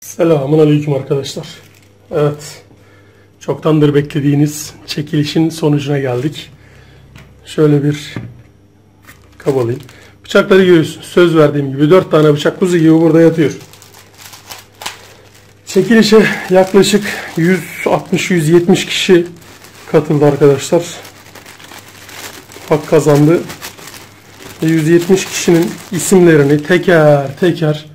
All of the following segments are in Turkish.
Selamun aleyküm arkadaşlar. Evet, çoktandır beklediğiniz çekilişin sonucuna geldik. Şöyle bir kabalayayım. Bıçakları görüyorsunuz. Söz verdiğim gibi 4 tane bıçak kuzu gibi burada yatıyor. Çekilişe yaklaşık 160-170 kişi katıldı arkadaşlar. Hak kazandı. 170 kişinin isimlerini teker teker,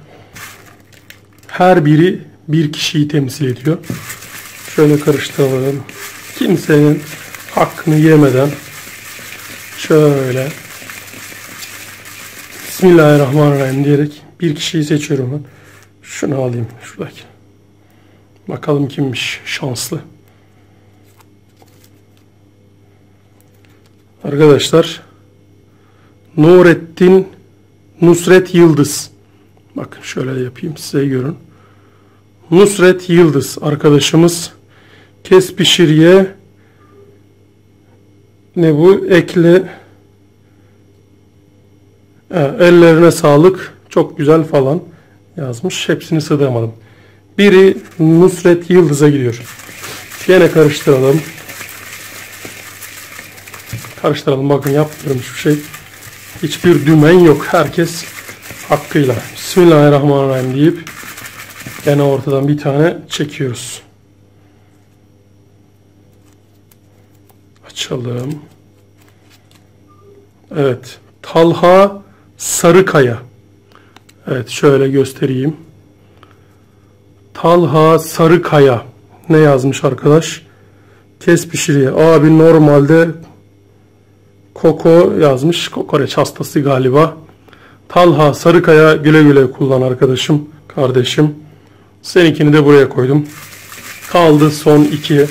her biri bir kişiyi temsil ediyor. Şöyle karıştıralım. Kimsenin hakkını yemeden şöyle Bismillahirrahmanirrahim diyerek bir kişiyi seçiyorum ben. Şunu alayım şuradaki. Bakalım kimmiş şanslı. Arkadaşlar, Nurettin Nusret Yıldız. Bakın şöyle yapayım size görün. Nusret Yıldız arkadaşımız. Kes pişiriye ne bu? Ekle. Ellerine sağlık. Çok güzel falan yazmış. Hepsini sığdıramadım. Biri Nusret Yıldız'a gidiyor. Yine karıştıralım. Karıştıralım. Bakın yapmıyorum hiçbir şey. Hiçbir dümen yok. Herkes hakkıyla Bismillahirrahmanirrahim deyip gene ortadan bir tane çekiyoruz. Açalım. Evet. Talha Sarıkaya. Evet, şöyle göstereyim. Talha Sarıkaya. Ne yazmış arkadaş? Kes pişiriye. Abi normalde Koko yazmış. Kokoreç hastası galiba. Talha Sarıkaya, güle güle kullan arkadaşım, kardeşim. Seninkini de buraya koydum. Kaldı son 2.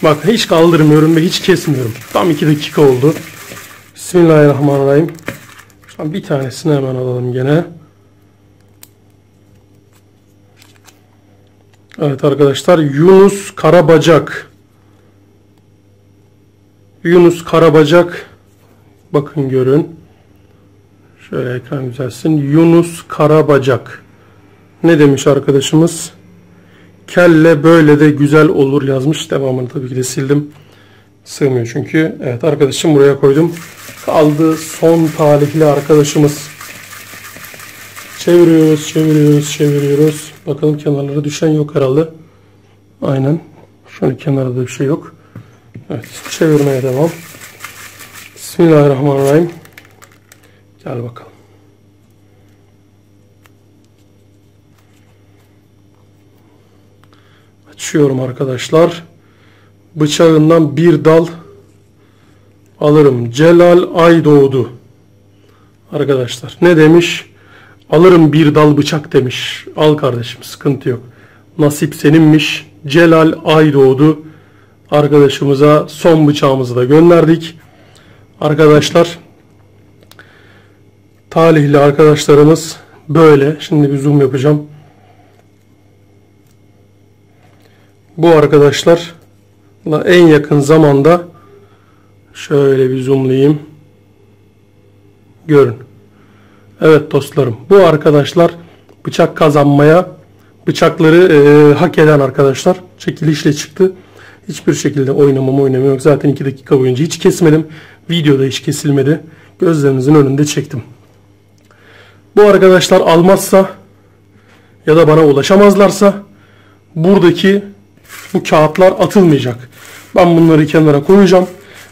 Bak, hiç kaldırmıyorum ve hiç kesmiyorum. Tam 2 dakika oldu. Bismillahirrahmanirrahim. Şu an bir tanesini hemen alalım gene. Evet arkadaşlar, Yunus Karabacak. Yunus Karabacak. Bakın görün. Şöyle ekran düzelsin. Yunus Karabacak. Ne demiş arkadaşımız? Kelle böyle de güzel olur yazmış. Devamını tabii ki de sildim. Sığmıyor çünkü. Evet arkadaşım, buraya koydum. Kaldı son talihli arkadaşımız. Çeviriyoruz. Bakalım, kenarlara düşen yok herhalde. Aynen. Şöyle kenarda bir şey yok. Evet, çevirmeye devam. Bismillahirrahmanirrahim. Gel bakalım. Açıyorum arkadaşlar. Bıçağından bir dal alırım. Celal Aydoğdu. Arkadaşlar ne demiş? Alırım bir dal bıçak demiş. Al kardeşim, sıkıntı yok. Nasip seninmiş. Celal Aydoğdu. Arkadaşımıza son bıçağımızı da gönderdik. Arkadaşlar, talihli arkadaşlarımız böyle. Şimdi bir zoom yapacağım. Bu arkadaşlarla en yakın zamanda şöyle bir zoomlayayım. Görün. Evet dostlarım, bu arkadaşlar bıçak kazanmaya, bıçakları hak eden arkadaşlar. Çekilişle çıktı. Hiçbir şekilde oynamam yok. Zaten 2 dakika boyunca hiç kesmedim. Videoda hiç kesilmedi. Gözlerinizin önünde çektim. Bu arkadaşlar almazsa ya da bana ulaşamazlarsa buradaki bu kağıtlar atılmayacak. Ben bunları kenara koyacağım.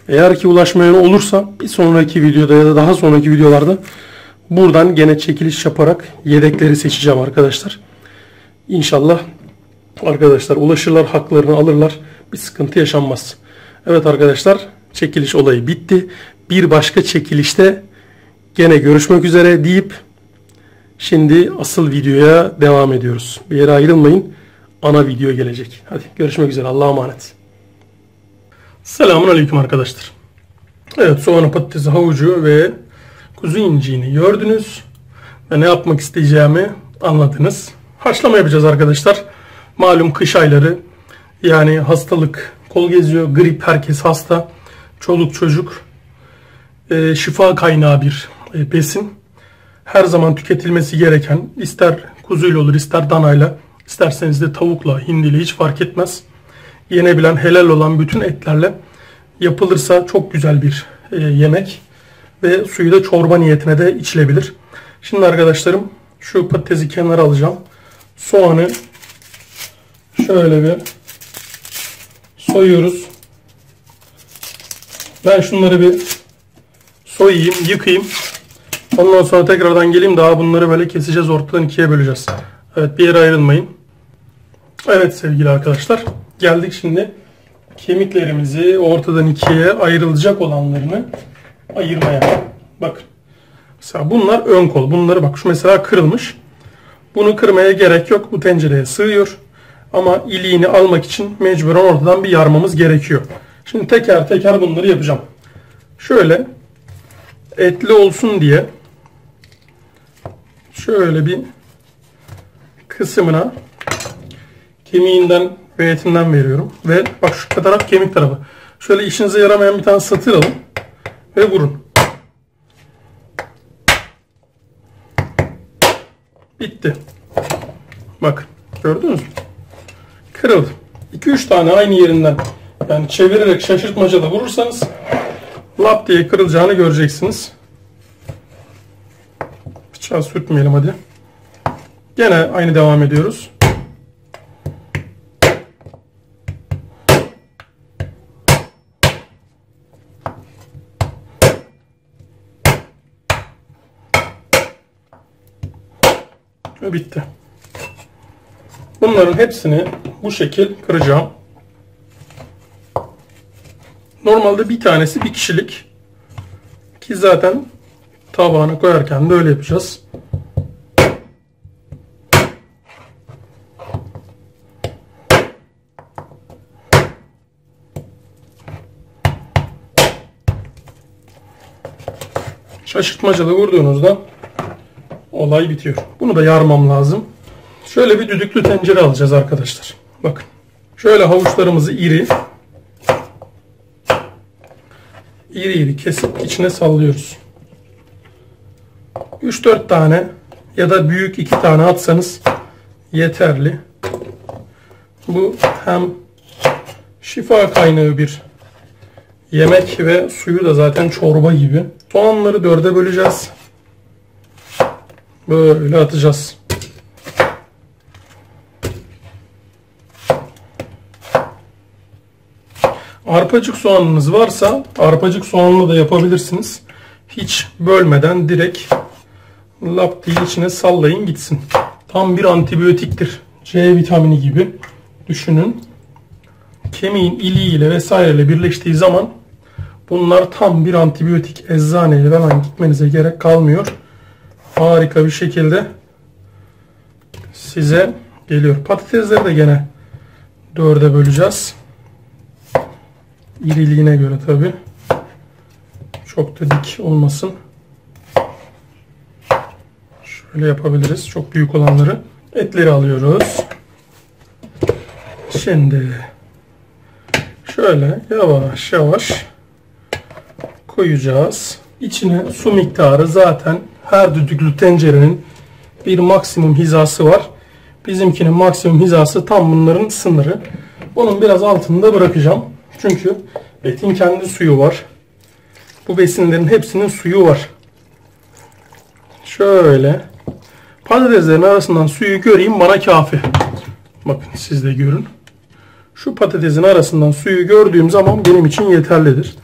Eğer ki ulaşmayan olursa bir sonraki videoda ya da daha sonraki videolarda buradan gene çekiliş yaparak yedekleri seçeceğim arkadaşlar. İnşallah arkadaşlar ulaşırlar, haklarını alırlar. Bir sıkıntı yaşanmaz. Evet arkadaşlar, çekiliş olayı bitti. Bir başka çekilişte gene görüşmek üzere deyip şimdi asıl videoya devam ediyoruz. Bir yere ayrılmayın. Ana video gelecek. Hadi görüşmek üzere. Allah'a emanet. Selamun aleyküm arkadaşlar. Evet, soğanı, patatesi, havucu ve kuzu inciğini gördünüz. Ve ne yapmak isteyeceğimi anladınız. Haşlama yapacağız arkadaşlar. Malum kış ayları. Yani hastalık kol geziyor. Grip, herkes hasta. Çoluk çocuk. Şifa kaynağı bir besin. Her zaman tüketilmesi gereken, ister kuzuyla olur, ister danayla, isterseniz de tavukla, hindiyle, hiç fark etmez. Yenebilen, helal olan bütün etlerle yapılırsa çok güzel bir yemek ve suyu da çorba niyetine de içilebilir. Şimdi arkadaşlarım şu patatesi kenara alacağım. Soğanı şöyle bir soyuyoruz. Ben şunları bir soyayım, yıkayayım. Ondan sonra tekrardan geleyim. Daha bunları böyle keseceğiz, ortadan ikiye böleceğiz. Evet, bir yere ayrılmayın. Evet sevgili arkadaşlar, geldik şimdi kemiklerimizi ortadan ikiye ayrılacak olanlarını ayırmaya. Bakın. Mesela bunlar ön kol. Bunları bak, şu mesela kırılmış. Bunu kırmaya gerek yok. Bu tencereye sığıyor. Ama iliğini almak için mecburen ortadan bir yarmamız gerekiyor. Şimdi teker teker bunları yapacağım. Şöyle etli olsun diye şöyle bir kısmına kemiğinden ve etinden veriyorum. Ve bak, şu taraf kemik tarafı. Şöyle işinize yaramayan bir tane satır alın ve vurun. Bitti. Bak, gördünüz mü? Kırıldı. 2-3 tane aynı yerinden, yani çevirerek şaşırtmacalı vurursanız lap diye kırılacağını göreceksiniz. Bıçağı sürtmeyelim hadi. Gene aynı devam ediyoruz. Ve bitti. Bunların hepsini bu şekil kıracağım. Normalde bir tanesi bir kişilik. Ki zaten tabağına koyarken de öyle yapacağız. Şaşırtmacalı vurduğunuzda olay bitiyor. Bunu da yarmam lazım. Şöyle bir düdüklü tencere alacağız arkadaşlar. Bakın. Şöyle havuçlarımızı iri kesip içine sallıyoruz. 3-4 tane ya da büyük 2 tane atsanız yeterli. Bu hem şifa kaynağı bir yemek ve suyu da zaten çorba gibi. Soğanları 4'e böleceğiz. Böyle atacağız. Arpacık soğanınız varsa arpacık soğanlı da yapabilirsiniz. Hiç bölmeden direkt lap diye içine sallayın gitsin. Tam bir antibiyotiktir. C vitamini gibi düşünün. Kemiğin iliğiyle vesaireyle birleştiği zaman bunlar tam bir antibiyotik. Eczaneye falan gitmenize gerek kalmıyor. Harika bir şekilde size geliyor. Patatesleri de gene 4'e böleceğiz. İriliğine göre tabi. Çok da dik olmasın. Şöyle yapabiliriz. Çok büyük olanları. Etleri alıyoruz. Şimdi şöyle yavaş yavaş koyacağız. İçine su miktarı zaten her düdüklü tencerenin bir maksimum hizası var. Bizimkinin maksimum hizası tam bunların sınırı. Onun biraz altında bırakacağım. Çünkü etin kendi suyu var. Bu besinlerin hepsinin suyu var. Şöyle patateslerin arasından suyu göreyim, bana kafi. Bakın siz de görün. Şu patatesin arasından suyu gördüğüm zaman benim için yeterlidir.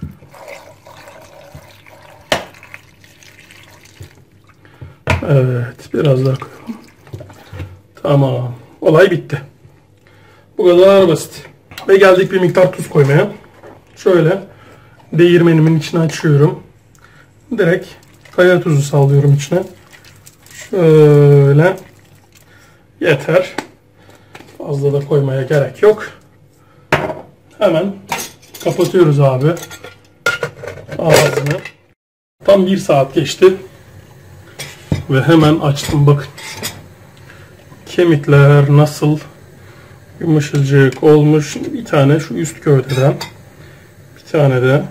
Evet, biraz daha koyalım. Tamam. Olay bitti. Bu kadar basit. Ve geldik bir miktar tuz koymaya. Şöyle değirmenimin içine açıyorum. Direkt kaya tuzu sallıyorum içine. Şöyle. Yeter. Fazla da koymaya gerek yok. Hemen kapatıyoruz abi ağzını. Tam 1 saat geçti. Ve hemen açtım, bakın. Kemikler nasıl yumuşacık olmuş. Bir tane şu üst gövdeden, bir tane de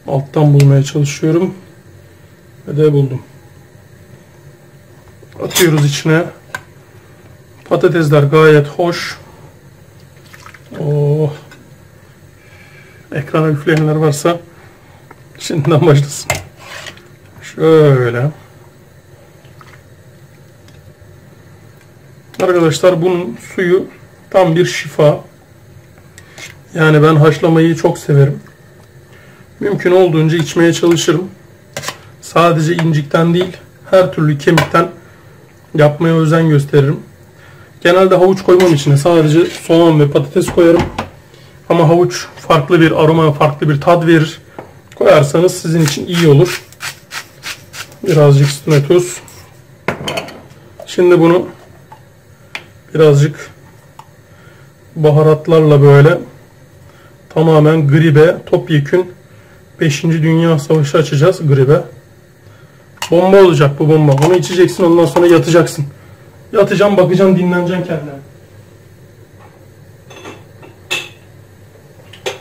alttan bulmaya çalışıyorum. Ve de buldum. Atıyoruz içine. Patatesler gayet hoş. Oh. Ekrana üfleyenler varsa şimdiden başlasın. Şöyle. Arkadaşlar bunun suyu tam bir şifa. Yani ben haşlamayı çok severim. Mümkün olduğunca içmeye çalışırım. Sadece incikten değil, her türlü kemikten yapmaya özen gösteririm. Genelde havuç koymam içine sadece soğan ve patates koyarım. Ama havuç farklı bir aroma, farklı bir tat verir. Koyarsanız sizin için iyi olur. Birazcık üstüne tuz. Şimdi bunu birazcık baharatlarla böyle tamamen gribe, topyekün 5. Dünya Savaşı açacağız gribe. Bomba olacak bu bomba. Onu içeceksin, ondan sonra yatacaksın. Yatacaksın, bakacaksın, dinleneceksin kendine.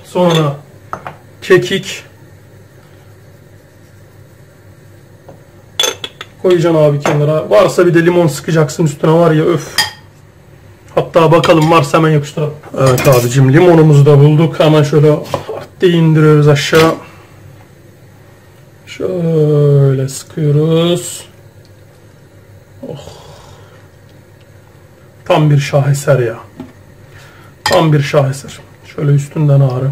Sonra kekik koyacaksın abi kenara. Varsa bir de limon sıkacaksın üstüne, var ya öf. Hatta bakalım varsa hemen yapıştıralım. Evet abicim, limonumuzu da bulduk. Hemen şöyle diye indiriyoruz aşağı. Şöyle sıkıyoruz. Oh. Tam bir şaheser ya. Tam bir şaheser. Şöyle üstünden ağrı.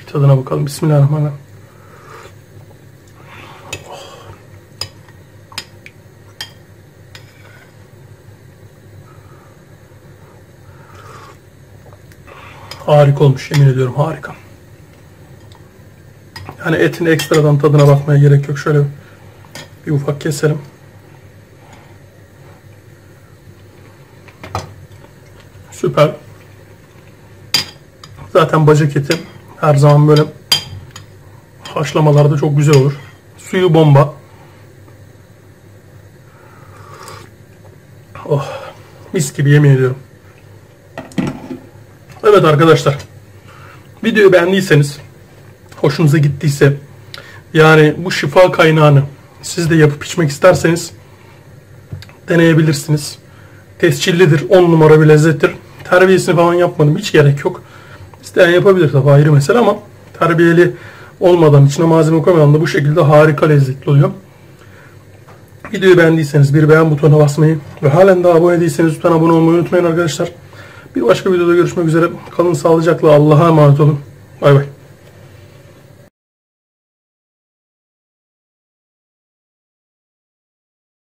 Bir tadına bakalım. Bismillahirrahmanirrahim. Oh. Harika olmuş, yemin ediyorum harika. Yani etin ekstradan tadına bakmaya gerek yok. Şöyle bir ufak keselim. Süper. Zaten bacak eti her zaman böyle haşlamalarda çok güzel olur. Suyu bomba. Oh, mis gibi, yemin ediyorum. Evet arkadaşlar, videoyu beğendiyseniz, hoşunuza gittiyse, yani bu şifa kaynağını siz de yapıp içmek isterseniz deneyebilirsiniz. Tescillidir, 10 numara bir lezzettir. Terbiyesini falan yapmadım, hiç gerek yok. İsteyen yapabilir tabi, ayrı mesele, ama terbiyeli olmadan, içine malzeme koymadan da bu şekilde harika lezzetli oluyor. Videoyu beğendiyseniz bir beğen butonuna basmayı ve halen daha abone değilseniz lütfen abone olmayı unutmayın arkadaşlar. Bir başka videoda görüşmek üzere. Kalın sağlıcakla, Allah'a emanet olun. Bay bay.